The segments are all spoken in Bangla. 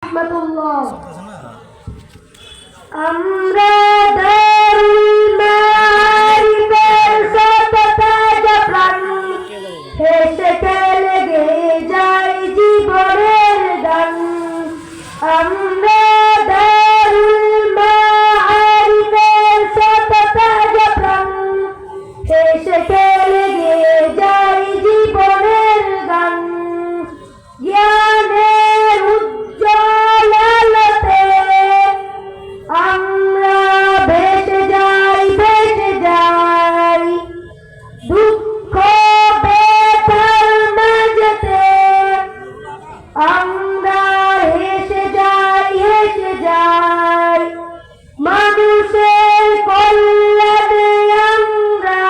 রাহমাতুল্লাহ। আমরা দারুল মারিফের সততাজ প্রাণ, হেসে খেলে গেয়ে যাই জীবনের গান। আমরা দারুল মারিফের সততাজ প্রাণ, হেসে খেলে গেয়ে যাই জীবনের গান। জ্ঞানের উজ্জ্বল আলোতে আমরা ভেসে যাই, ভেসে যাই। দুঃখ ব্যথার মাঝেতে আমরা হেসে যাই, হেসে যাই। মানুষের কল্যাণে আমরা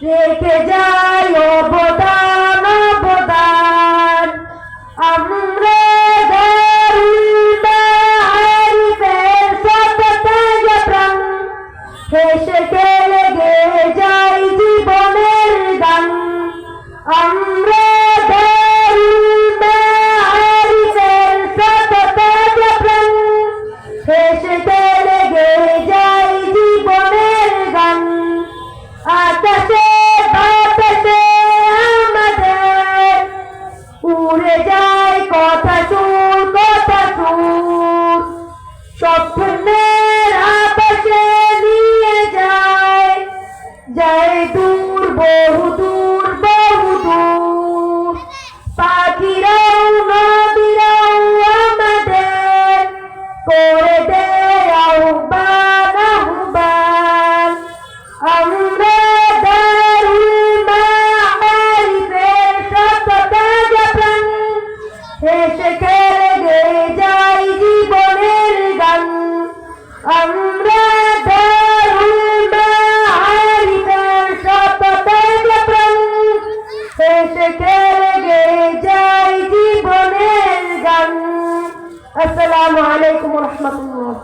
রেখে যাই অবদান, অবদান। আমরা দারুল মারিফের সততাজ প্রাণ, হেসে খেলে গেয়ে যাই জীবনের গান। আমরা দারুল মারিফের সততাজ প্রাণ, হেসে খেলে গেয়ে যাই জীবনের গান। আকাশে বাতাসে আমাদের উড়ে যায় কথা সুর, কথা সুর। স্বপ্নের আকাশে নিয়ে যায়, যায় দূর, বহু দূর, বহু দূর। পাখিরাও নদীরাও আমাদের করে দেয় আহ্বান, আহ্বান। আমরা দারুল মারিফের সততাজ প্রাণ, হেসে খেলে গেয়ে যাই জীবনের গান। আমরা দারুল মারিফের সততাজ প্রাণ, হেসে খেলে গেয়ে যাই জীবনের গান। আসসালামু আলাইকুম ওয়া রাহমাতুল্লাহ।